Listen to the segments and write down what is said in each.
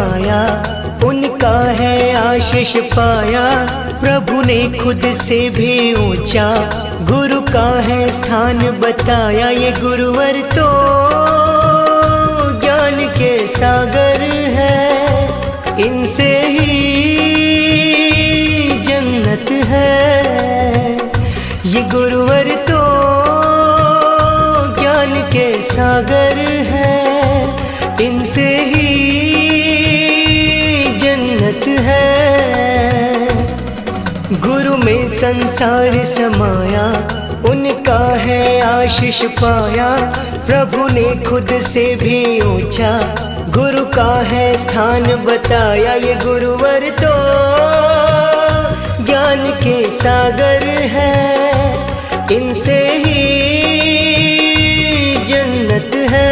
समाया, उनका है आशीष पाया। प्रभु ने खुद से भी ऊंचा गुरु का है स्थान बताया। ये गुरुवर तो ज्ञान के सागर है, इनसे ही जन्नत है। ये गुरुवर तो ज्ञान के सागर है, इनसे ही जन्नत है। गुरु में संसार समाया, उनका है आशीष पाया। प्रभु ने खुद से भी ऊंचा गुरु का है स्थान बताया। ये गुरुवर तो ज्ञान के सागर है, इनसे ही जन्नत है।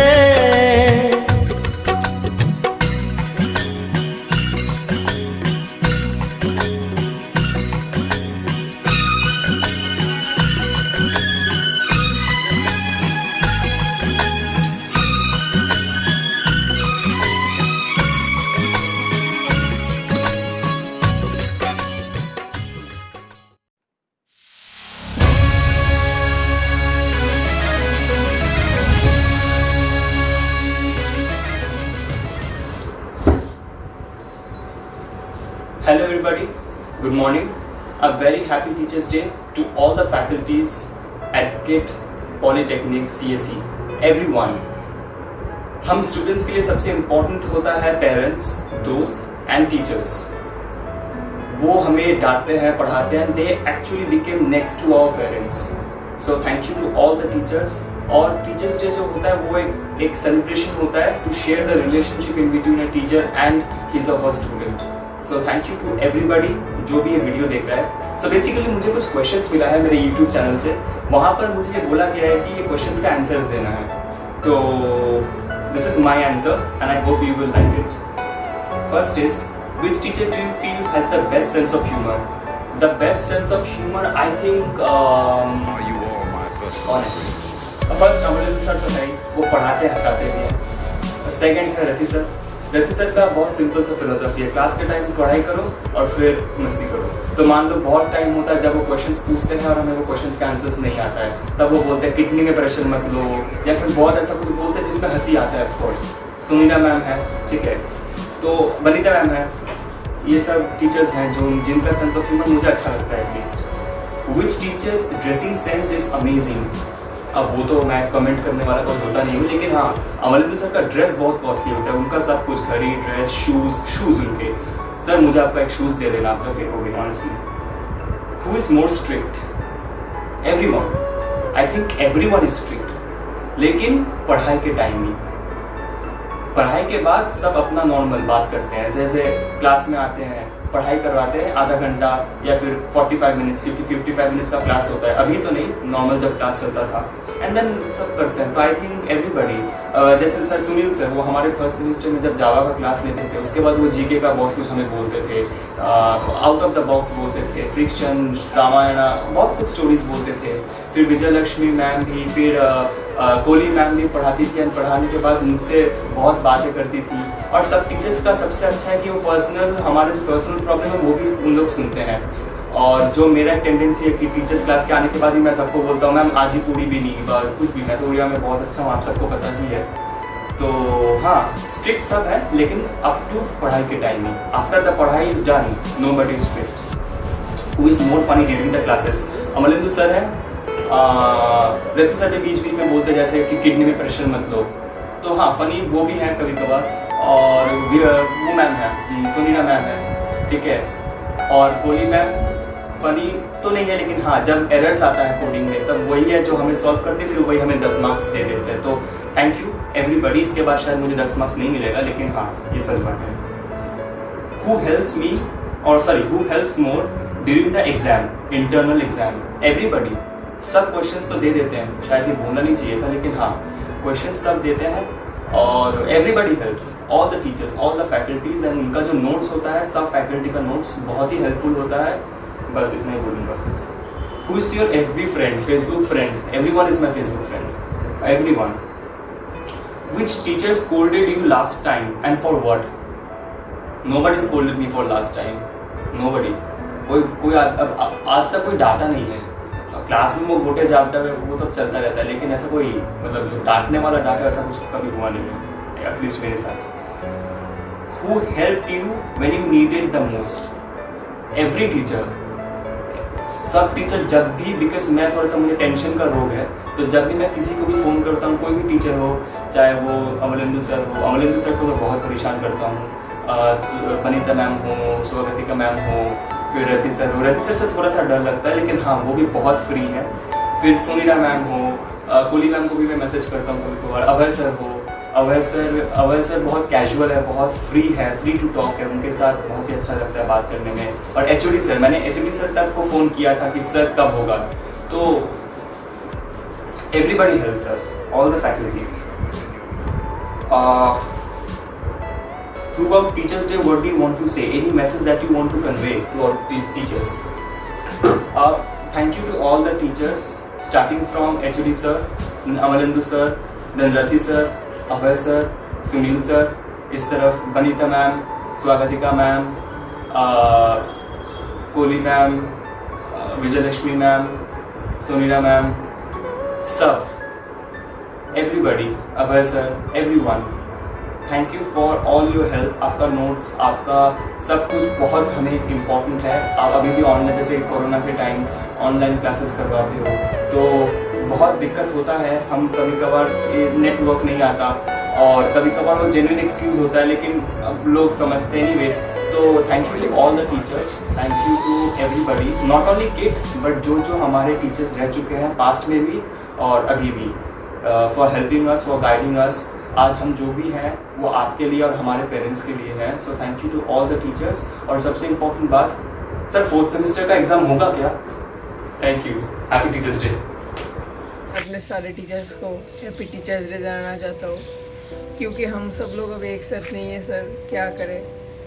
Hello everybody, good morning. A very happy Teachers Day to all the faculties at KIT Polytechnic CSE, everyone. हम स्टूडेंट्स के लिए सबसे इम्पोर्टेंट होता है पेरेंट्स, दोस्त एंड टीचर्स। वो हमें डांटते हैं, पढ़ाते हैं, they actually became next to our parents. So thank you to all the teachers. और टीचर्स डे जो होता है वो एक सेलिब्रेशन होता है to share the relationship in between a teacher and his or her student. So thank you to everybody जो भी ये वीडियो देख रहा है। So basically मुझे कुछ क्वेश्चंस मिला है मेरे YouTube चैनल से, वहाँ पर मुझे ये बोला गया है कि ये क्वेश्चंस का आंसर्स देना है। तो this is my answer and I hope you will like it. First is, which teacher do you feel has the best sense of humor? The best sense of humor, I think. Are you all my personal? First Amarendra sir तो है, वो पढ़ाते हंसाते भी हैं। Second है Rati sir. रति sir का बहुत simple सा फिलोसफी है, क्लास के टाइम पढ़ाई करो और फिर मस्ती करो। तो मान लो बहुत टाइम होता है जब वो क्वेश्चंस पूछते हैं और हमें वो क्वेश्चंस का आंसर्स नहीं आता है, तब वो बोलते हैं किडनी में प्रेशर मत लो, या फिर बहुत ऐसा कुछ बोलते हैं जिसमें हंसी आता है। ऑफ कोर्स सुनीता मैम है, ठीक है, तो बनीता मैम है, ये सब टीचर्स हैं जो जिनका सेंस ऑफ ह्यूमर मुझे अच्छा लगता है at least. Which teachers dressing sense is amazing? अब वो तो मैं कमेंट करने वाला तो होता नहीं हूँ, लेकिन हाँ, अमरेंद्र सर का ड्रेस बहुत कॉस्टली होता है, उनका सब कुछ, घड़ी, ड्रेस, शूज उनके। सर मुझे आपका एक शूज दे देना, आप जब फेंकोगे honestly. Who is more strict? Everyone. I think everyone is strict, लेकिन पढ़ाई के टाइम में। पढ़ाई के बाद सब अपना नॉर्मल बात करते हैं, जैसे क्लास में आते हैं, पढ़ाई करवाते हैं आधा घंटा या फिर 45 मिनट्स, क्योंकि 55 मिनट्स का क्लास होता है। अभी तो नहीं, नॉर्मल जब क्लास चलता था, एंड देन सब करते हैं। तो आई थिंक एवरीबडी, जैसे सर सुनील सर, वो हमारे 3rd सेमेस्टर में जब जावा का क्लास लेते थे, उसके बाद वो जीके का बहुत कुछ हमें बोलते थे, आउट ऑफ द बॉक्स बोलते थे, फ्रिक्शन, रामायण, बहुत कुछ स्टोरीज बोलते थे। फिर विजय लक्ष्मी मैम भी, फिर कोहली मैम भी पढ़ाती थी, एंड पढ़ाने के बाद मुझसे बहुत बातें करती थी। और सब टीचर्स का सबसे अच्छा है कि वो पर्सनल, हमारे जो पर्सनल प्रॉब्लम है वो भी उन लोग सुनते हैं। और जो मेरा टेंडेंसी है कि टीचर्स क्लास के आने के बाद ही मैं सबको बोलता हूँ मैम आज ही पूरी भी नहीं, कुछ भी, मैं तो उड़िया में बहुत अच्छा हूँ, आप सबको पता ही है। तो हाँ, स्ट्रिक्ट सब है, लेकिन अप टू पढ़ाई के टाइम में। आफ्टर द पढ़ाई is done, nobody is strict. Who is more funny during the classes? Amarendra sir है, रति सर बीच बीच में बोलते जैसे कि किडनी में प्रेशर मत लो, तो हाँ फनी वो भी हैं कभी कभार। और वो मैम है, सुनीता मैम है, ठीक है, और कोहली मैम फनी तो नहीं है, लेकिन हाँ जब एरर्स आता है कोडिंग में तब वही है जो हमें सॉल्व करते, फिर वही हमें 10 मार्क्स दे देते हैं। तो थैंक यू एवरीबडी। इसके बाद शायद मुझे 10 मार्क्स नहीं मिलेगा, लेकिन हाँ ये सच बात है। Who helps more during the exam, internal exam? Everybody. सब क्वेश्चंस तो दे देते हैं, शायद ये बोलना नहीं चाहिए था, लेकिन हाँ क्वेश्चंस सब देते हैं। और everybody helps, all the teachers, all the faculties, and उनका जो नोट्स होता है, सब फैकल्टी का नोट्स बहुत ही हेल्पफुल होता है। बस इतना ही बोलूँगा। Who is your FB friend, Facebook friend? Everyone is my Facebook friend, everyone. Which teacher scolded you last time and for what? Nobody scolded me for last time. Nobody. कोई आज तक कोई डांटा नहीं है. क्लास में वो गोटे जापटा है वो तो चलता रहता है, लेकिन ऐसा कोई मतलब जो डांटने वाला डांटा ऐसा कुछ कभी हुआ नहीं है, एटलीस्ट मेरे साथ. Who helped you when you needed the most? Every teacher. सब टीचर जब भी, बिकॉज मैं थोड़ा सा मुझे टेंशन का रोग है, तो जब भी मैं किसी को भी फ़ोन करता हूँ, कोई भी टीचर हो, चाहे वो अमलेंदु सर हो, अमलेंदु सर को तो बहुत परेशान करता हूँ, वनीता मैम हो, स्वागतिका मैम हो, फिर रति सर हो. रति सर से थोड़ा सा डर लगता है, लेकिन हाँ वो भी बहुत फ्री है. फिर सुनीला मैम हो, कोली मैम को भी मैं मैसेज करता हूँ कभी कभार. अभय सर हो, अभय सर बहुत कैजुअल है, बहुत फ्री है, फ्री टू टॉक है, उनके साथ बहुत ही अच्छा लगता है बात करने में. और एचओडी सर, मैंने एचओडी सर तक को फ़ोन किया था कि सर कब होगा, तो everybody helps us, all the faculties. Throughout Teachers Day, what do you want to say? Any message that you want to convey to our teachers? Thank you to all the teachers, starting from HOD sir, Amalendu sir, then Rati sir, Abhay sir, Sunil sir, इस तरफ Banita ma'am, Swagatika ma'am, Koli ma'am, Vijayalakshmi ma'am, Sonila ma'am, सब, everybody, Abhay sir, everyone. Thank you for all your help. आपका notes, आपका सब कुछ बहुत हमें important है. आप अभी भी ऑनलाइन, जैसे कोरोना के टाइम ऑनलाइन क्लासेस करवाते हो, तो बहुत दिक्कत होता है. हम कभी कभार नेटवर्क नहीं आता, और कभी कभार वो जेन्युइन एक्सक्यूज़ होता है, लेकिन अब लोग समझते नहीं वेस्ट. तो thank you to all the teachers, thank you to everybody, not only kid but जो हमारे टीचर्स रह चुके हैं पास्ट में भी और अभी भी, for helping us, for guiding अस. आज हम जो भी हैं वो आपके लिए और हमारे पेरेंट्स के लिए हैं. So thank you to all the teachers. और सबसे इम्पोर्टेंट बात, सर 4th सेमेस्टर का एग्ज़ाम होगा क्या? Thank you. Happy teachers day. अपने सारे टीचर्स को हैप्पी टीचर्स डे जानना चाहता हूँ, क्योंकि हम सब लोग अब एक साथ नहीं है सर, क्या करें.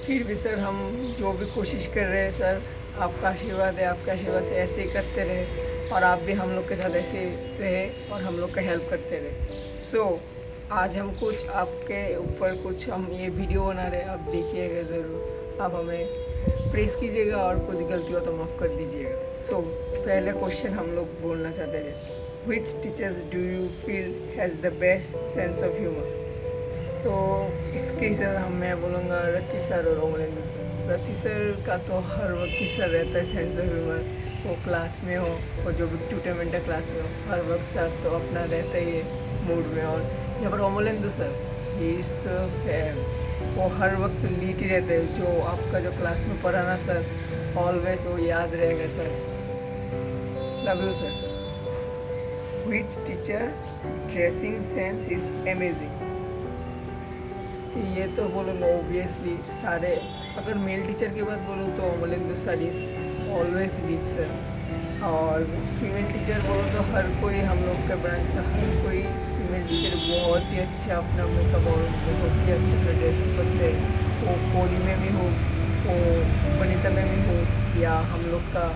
फिर भी सर हम जो भी कोशिश कर रहे हैं सर, आपका आशीर्वाद है, आपके आशीर्वाद से ऐसे ही करते रहे, और आप भी हम लोग के साथ ऐसे रहे और हम लोग का हेल्प करते रहे. सो आज हम कुछ आपके ऊपर कुछ हम ये वीडियो बना रहे हैं, आप देखिएगा ज़रूर. आप हमें प्रेस कीजिएगा और कुछ गलती हो तो माफ़ कर दीजिएगा. सो पहले क्वेश्चन हम लोग बोलना चाहते हैं, which teachers do you feel has the best sense of humour? तो इसके हिसाब मैं बोलूँगा रति सर और अमलेंदु सर. रति सर का तो हर वक्त ही सर रहता है सेंस ऑफ ह्यूमर, वो क्लास में हो, वो जो भी ट्यूटरमेंट क्लास में हो, हर वक्त सर तो अपना रहता ही है मूड में. और जब अमलेंदु सर वो हर वक्त लीट ही रहते हैं, जो आपका जो क्लास में पढ़ाना सर ऑलवेज वो याद रहेगा sir. Love you sir. Which teacher dressing sense is amazing? तो ये तो बोलूँगा ऑब्वियसली सारे. अगर मेल टीचर की बात बोलूँ तो Amalendu sir is always lead sir, और फीमेल टीचर बोलो तो हर कोई हम लोग के ब्रांच का हर कोई फीमेल टीचर बहुत ही अच्छा अपना मेकअप और बहुत ही अच्छा अपना ड्रेसअप करते हैं. वो कोली में भी हो, वो वनीता में भी हो, या हम लोग का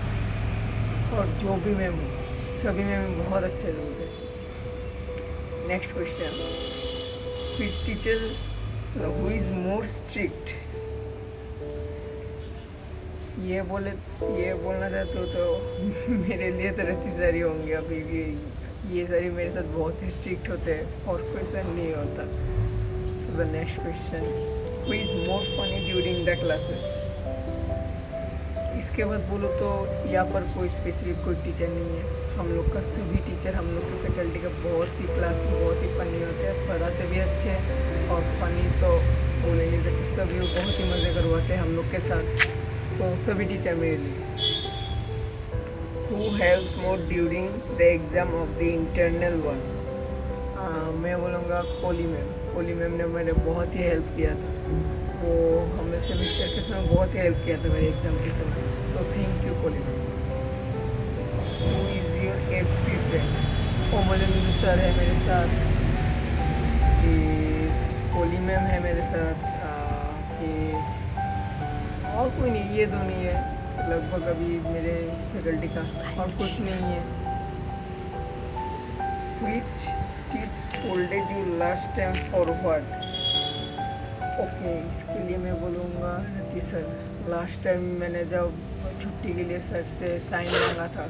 और जो भी मैम हो, सभी में बहुत अच्छे लगते हैं. Next question, which teacher who is more strict? ये बोलना चाहते हो तो मेरे लिए तो रति सर ही होंगे. अभी भी ये सर ही मेरे साथ बहुत ही स्ट्रिक्ट होते हैं, और कोई सर नहीं होता. So the next question, who is more funny during the classes? इसके बाद बोलो तो यहाँ पर कोई स्पेसिफिक कोई टीचर नहीं है. हम लोग का सभी टीचर, हम लोग की फैकल्टी का बहुत ही क्लास में बहुत ही फनी होते हैं, पढ़ाते भी अच्छे हैं, और फनी तो बोले नहीं सकते, सभी बहुत ही मज़े करवाते हैं हम लोग के साथ. सो सभी टीचर मेरे लिए. Who helps more during the exam of the internal one? मैं बोलूँगा कोली मैम. कोली मैम ने मेरे बहुत ही हेल्प किया था, वो हमें सेमेस्टर के समय बहुत ही हेल्प किया था मेरे एग्ज़ाम के समय. So thank you Koli ma'am. Who is your A P friend? Amalendu sir है मेरे साथ, फिर कोली मैम है मेरे साथ, फिर और कोई नहीं, ये दो नहीं है लगभग अभी मेरे फैकल्टी का, और कुछ नहीं है. Which teach scolded you last time for what? Okay, इसके लिए मैं बोलूँगा कि सर लास्ट टाइम मैंने जब छुट्टी के लिए सर से साइन मांगा था,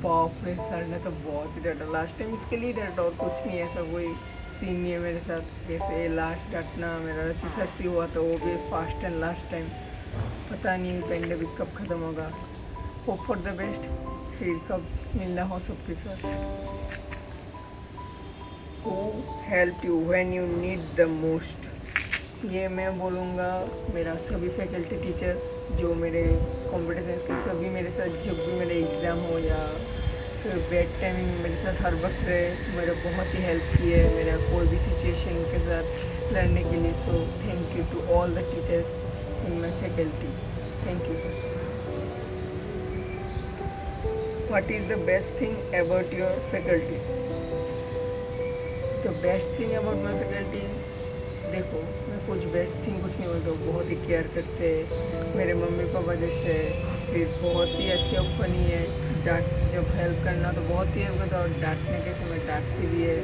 बाप रे सर ने तो बहुत ही डांटा। लास्ट टाइम इसके लिए डांटा और कुछ नहीं है सर, वही सीन नहीं है मेरे साथ। जैसे लास्ट डांटना मेरा रति सर से हुआ था, वो भी फर्स्ट एंड लास्ट टाइम। पता नहीं पेंडेमिक कब ख़त्म होगा, होप फॉर द बेस्ट। फिर कब मिलना हो सबके साथ। Who helped you when you need the most? ये मैं बोलूँगा मेरा सभी फैकल्टी टीचर जो मेरे कंप्यूटर साइंस के सभी मेरे साथ जब भी मेरे एग्ज़ाम हो या फिर बैड टाइमिंग मेरे साथ हर वक्त रहे, मेरा बहुत ही हेल्प की है मेरा कोई भी सिचुएशन के साथ लड़ने के लिए। So thank you to all the teachers in my faculty. Thank you sir. What is the best thing about your faculties? The best thing about my faculties, देखो मैं कुछ बेस्ट थिंग कुछ नहीं बोलता हूँ, बहुत ही केयर करते हैं मेरे मम्मी पापा जैसे। फिर बहुत ही अच्छे और फनी है, डांट जब हेल्प करना तो बहुत ही हेल्प करता, और डांटने के समय डांटती भी है,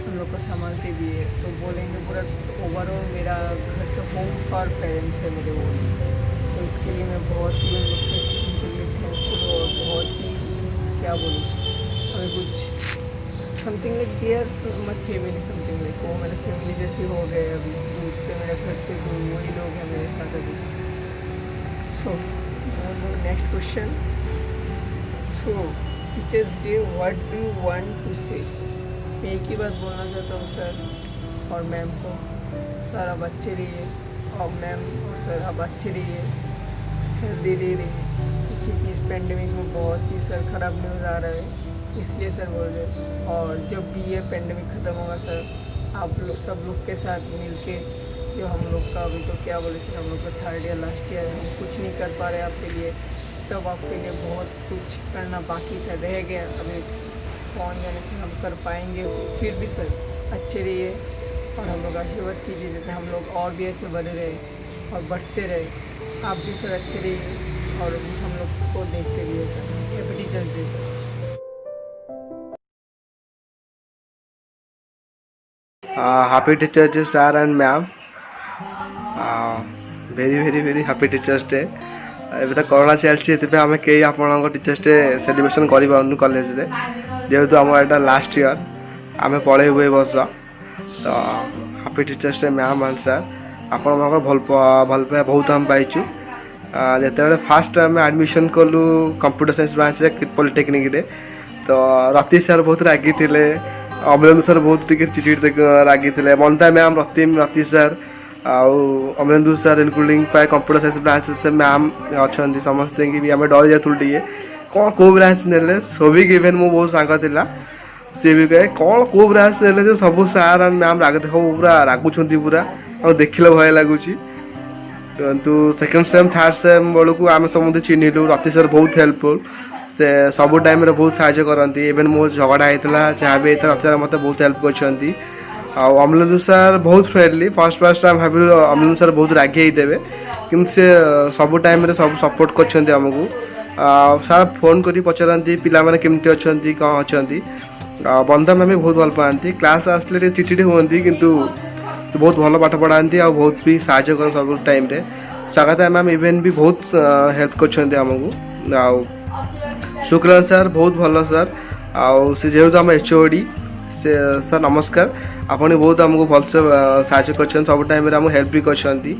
हम लोग को संभालती भी है। तो बोलेंगे पूरा ओवरऑल मेरा घर से होम फॉर पेरेंट्स है मेरे वो, तो इसके लिए मैं बहुत ही उनके लिए थैंकफुल और बहुत ही क्या बोलूँ, हमें कुछ समथिंग लाइक देयर मत फैमिली, समथिंग लाइक वो मेरे फैमिली जैसे हो गए अभी, दूर से मेरे घर से दूर वही लोग हैं मेरे साथ अभी। So next question. So teachers day what do you want to say? मैं एक ही बात बोलना चाहता हूँ सर और मैम को, सर आप अच्छे रहिए, और मैम और सर आप अच्छे रहिए, हेल्दी रहिए, क्योंकि इस पेंडेमिक में बहुत ही सर ख़राब न्यूज़ आ रहा है, इसलिए सर बोल रहे। और जब भी ये पेंडेमिक ख़त्म होगा सर, आप लोग सब लोग के साथ मिलके जो हम लोग का अभी तो क्या बोले सर, हम लोग का थर्ड ईयर लास्ट ईयर हम कुछ नहीं कर पा रहे आपके लिए, तब आपके लिए बहुत कुछ करना बाकी था, रह गया अभी कौन जाने से हम कर पाएंगे। फिर भी सर अच्छे रहिए और हम लोग आशीर्वाद कीजिए, जैसे हम लोग और भी ऐसे बढ़े रहे और बढ़ते रहे। आप भी सर अच्छे रहिए और हम लोग को देखते रहिए sir. Happy teachers day sir. Happy Teachers Day sir and ma'am, very happy Teachers Day। ଏବେ ତ କରୋନା ଚାଲିଛି, ସେଥିପାଇଁ ଆମେ କେହି ଆପଣଙ୍କ ଟିଚର୍ସ ଡେ ସେଲିବ୍ରେସନ୍ କରିପାରୁନୁ କଲେଜରେ, ଯେହେତୁ ଆମର ଏଇଟା ଲାଷ୍ଟ ଇୟର୍, ଆମେ ପଳେଇବୁ ଏ ବର୍ଷ। ତ happy teachers day ma'am and sir, ଆପଣମାନଙ୍କର ଭଲ ପାଇବା ବହୁତ ଆମେ ପାଇଛୁ। ଯେତେବେଳେ ଫାଷ୍ଟ ଆମେ ଆଡ଼ମିସନ୍ କଲୁ କମ୍ପ୍ୟୁଟର ସାଇନ୍ସ ବ୍ରାଞ୍ଚରେ ପଲିଟେକ୍ନିକ୍ରେ, ତ ରତି ସାର୍ ବହୁତ ରାଗିଥିଲେ, ଅମରେନ୍ଦ୍ର ସାର୍ ବହୁତ ଟିକେ ଚିଡ଼ିଚିଡ଼ି ରାଗିଥିଲେ, ମନିତା ମ୍ୟାମ୍, ରତି ସାର୍ ଆଉ ଅମରେନ୍ଦ୍ର ସାର୍ ଇନକ୍ଲୁଡ଼ିଂ ପ୍ରାୟ କମ୍ପ୍ୟୁଟର ସାଇନ୍ସ ବ୍ରାଞ୍ଚ ଯେତେ ମ୍ୟାମ୍ ଅଛନ୍ତି ସମସ୍ତଙ୍କୁ ବି ଆମେ ଡରି ଯାଉଥିଲୁ ଟିକେ, କ'ଣ କେଉଁ ବ୍ରାଞ୍ଚ ନେଲେ। ସୋଭିକ ଇଭେନ୍ ମୋ ବହୁତ ସାଙ୍ଗ ଥିଲା, ସିଏ ବି କହେ କ'ଣ କେଉଁ ବ୍ରାଞ୍ଚ ନେଲେ ଯେ ସବୁ ସାର୍ ଆଣ୍ଡ ମ୍ୟାମ୍ ସବୁ ପୁରା ରାଗୁଛନ୍ତି, ପୁରା ଆଉ ଦେଖିଲେ ଭୟ ଲାଗୁଛି। କିନ୍ତୁ ସେକେଣ୍ଡ ସେମ୍ ଥାର୍ଡ଼ ସେମ୍ ବେଳକୁ ଆମେ ସମସ୍ତେ ଚିହ୍ନିଲୁ, ରତି ସାର୍ ବହୁତ ହେଲ୍ପଫୁଲ୍, ସେ ସବୁ ଟାଇମ୍ରେ ବହୁତ ସାହାଯ୍ୟ କରନ୍ତି। ଇଭେନ୍ ମୋ ଝଗଡ଼ା ହେଇଥିଲା ଯାହା ବି ହେଇଥିଲା ରତି ସାର୍ ମୋତେ ବହୁତ ହେଲ୍ପ କରିଛନ୍ତି। ଆଉ ଅମଲେନ୍ଦୁ ସାର୍ ବହୁତ ଫ୍ରେଣ୍ଡଲି, ଫାଷ୍ଟ ଆମେ ଭାବିଲୁ ଅମଲେନ୍ଦୁ ସାର୍ ବହୁତ ରାଗି ହେଇଦେବେ, କିନ୍ତୁ ସେ ସବୁ ଟାଇମ୍ରେ ସବୁ ସପୋର୍ଟ କରିଛନ୍ତି ଆମକୁ। ସାର୍ ଫୋନ୍ କରି ପଚାରନ୍ତି ପିଲାମାନେ କେମିତି ଅଛନ୍ତି, କ'ଣ ଅଛନ୍ତି। ବନ୍ଦା ମ୍ୟାମ୍ ବି ବହୁତ ଭଲ ପାଆନ୍ତି, କ୍ଲାସ୍ ଆସିଲେ ଟିକେ ଚିଡ଼ିଚିଡ଼ି ହୁଅନ୍ତି, କିନ୍ତୁ ସେ ବହୁତ ଭଲ ପାଠ ପଢ଼ାନ୍ତି ଆଉ ବହୁତ ବି ସାହାଯ୍ୟ କରନ୍ତି ସବୁ ଟାଇମ୍ରେ। ସ୍ୱାଗତା ମ୍ୟାମ୍ ଇଭେନ୍ ବି ବହୁତ ହେଲ୍ପ କରିଛନ୍ତି ଆମକୁ। ଆଉ ଶୁକ୍ଲା ସାର୍ ବହୁତ ଭଲ ସାର୍, ଆଉ ସେ ଯେହେତୁ ଆମ HOD, ସେ ସାର୍ ନମସ୍କାର, ଆପଣ ବହୁତ ଆମକୁ ଭଲସେ ସାହାଯ୍ୟ କରିଛନ୍ତି, ସବୁ ଟାଇମ୍ରେ ଆମକୁ ହେଲ୍ପ ବି କରିଛନ୍ତି।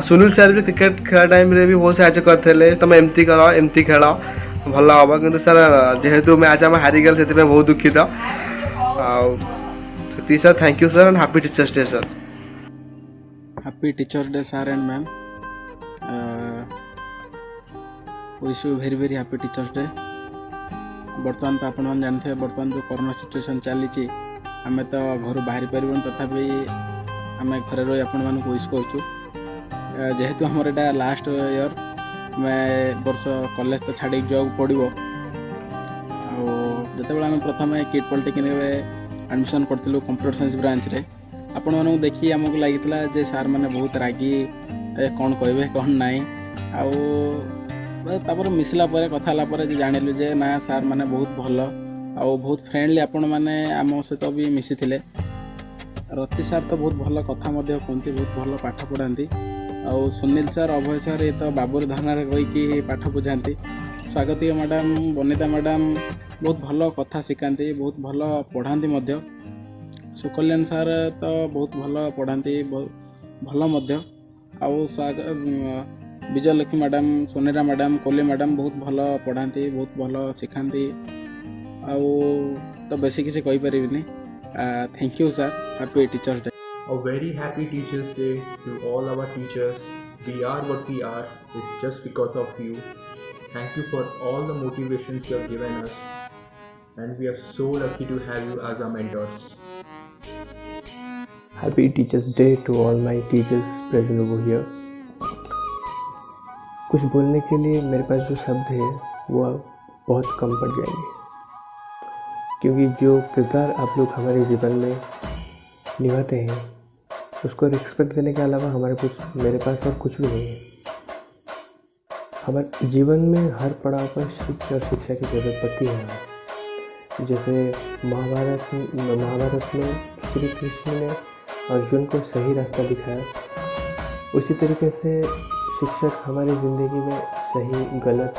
ସୁନୀଲ ସାର୍ ବି କ୍ରିକେଟ୍ ଖେଳ ଟାଇମ୍ରେ ବି ବହୁତ ସାହାଯ୍ୟ କରିଥିଲେ, ତୁମେ ଏମିତି କର ଏମିତି ଖେଳ ଭଲ ହେବ, କିନ୍ତୁ ସାର୍ ଯେହେତୁ ମ୍ୟାଚ୍ ଆମେ ହାରିଗଲେ ସେଥିପାଇଁ ବହୁତ ଦୁଃଖିତ। ଆଉ ସେତିକି sir, thank you sir and happy teachers day sir. Happy Teachers Day sir and ma'am, wish you very happy Teachers Day। ବର୍ତ୍ତମାନ ତ ଆପଣମାନେ ଜାଣିଥିବେ, ବର୍ତ୍ତମାନ ଯେଉଁ କରୋନା ସିଚୁଏସନ୍ ଚାଲିଛି, ଆମେ ତ ଘରୁ ବାହାରି ପାରିବୁନି, ତଥାପି ଆମେ ଘରେ ରହି ଆପଣମାନଙ୍କୁ ୱିଶ୍ କରୁଛୁ। ଯେହେତୁ ଆମର ଏଇଟା ଲାଷ୍ଟ ଇୟର୍, ଆମେ ବର୍ଷ କଲେଜ ତ ଛାଡ଼ିକି ଯିବାକୁ ପଡ଼ିବ। ଆଉ ଯେତେବେଳେ ଆମେ ପ୍ରଥମେ କିଟ୍ ପଲିଟେକ୍ନିକ୍ରେ ଆଡ଼ମିସନ୍ କରିଥିଲୁ କମ୍ପ୍ୟୁଟର ସାଇନ୍ସ ବ୍ରାଞ୍ଚରେ, ଆପଣମାନଙ୍କୁ ଦେଖି ଆମକୁ ଲାଗିଥିଲା ଯେ ସାର୍ ମାନେ ବହୁତ ରାଗି, କ'ଣ କହିବେ କ'ଣ ନାହିଁ। ଆଉ ତାପରେ ମିଶିଲା ପରେ କଥା ହେଲା ପରେ ଜାଣିଲୁ ଯେ ନା ସାର୍ ମାନେ ବହୁତ ଭଲ ଆଉ ବହୁତ ଫ୍ରେଣ୍ଡଲି, ଆପଣମାନେ ଆମ ସହିତ ବି ମିଶିଥିଲେ। ରତି ସାର୍ ତ ବହୁତ ଭଲ କଥା ମଧ୍ୟ କୁହନ୍ତି, ବହୁତ ଭଲ ପାଠ ପଢ଼ାନ୍ତି। ଆଉ ସୁନୀଲ ସାର୍ ଅଭୟ ସାର୍ ଏ ତ ବାବୁର ଧାରଣାରେ ରହିକି ପାଠ ବୁଝାନ୍ତି। ସ୍ୱାଗତିକା ମ୍ୟାଡ଼ାମ୍ ବନିତା ମ୍ୟାଡ଼ାମ୍ ବହୁତ ଭଲ କଥା ଶିଖାନ୍ତି, ବହୁତ ଭଲ ପଢ଼ାନ୍ତି ମଧ୍ୟ। ସୁକଲ୍ୟାଣ ସାର୍ ତ ବହୁତ ଭଲ ପଢ଼ାନ୍ତି, ଭଲ ମଧ୍ୟ। ଆଉ Vijayalakshmi madam, Sonira madam, Koli madam ବହୁତ ଭଲ ପଢ଼ାନ୍ତି, ବହୁତ ଭଲ ଶିଖାନ୍ତି। ଆଉ ତ ବେଶୀ କିଛି କହିପାରିବିନି। Thank you sir, happy teachers day. A very happy Teachers Day to all our teachers. We are what we are is just because of you. Thank you for all the motivations you have given us, and we are so lucky to have you as our mentors. Happy Teachers Day to all my teachers present over here. कुछ बोलने के लिए मेरे पास जो शब्द है वो बहुत कम पड़ जाएंगे, क्योंकि जो किरदार आप लोग हमारे जीवन में निभाते हैं उसको रिस्पेक्ट देने के अलावा मेरे पास और कुछ भी नहीं है। हमारे जीवन में हर पड़ाव पर शिक्षा और शिक्षा की ज़रूरत पड़ती है। जैसे महाभारत में श्री कृष्ण ने अर्जुन को सही रास्ता दिखाया, उसी तरीके से शिक्षक हमारी ज़िंदगी में सही गलत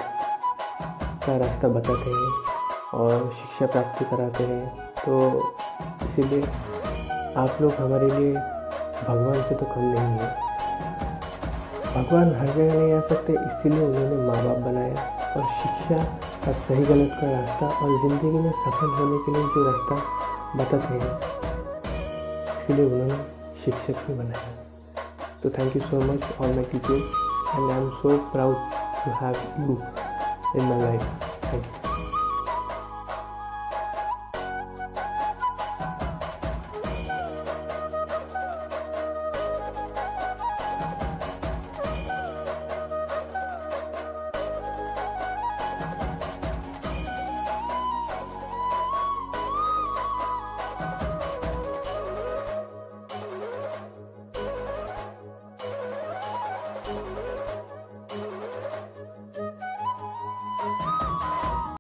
का रास्ता बताते हैं और शिक्षा प्राप्त कराते हैं। तो इसीलिए आप लोग हमारे लिए भगवान से तो कम नहीं है। भगवान हर जगह नहीं आ सकते, इसीलिए उन्होंने माँ बाप बनाया और शिक्षा और सही गलत का रास्ता और ज़िंदगी में सफल होने के लिए जो रास्ता बताते हैं, इसीलिए उन्होंने शिक्षक भी बनाया। तो thank you so much all my teachers, and I am so proud to have you in my life. Thank you.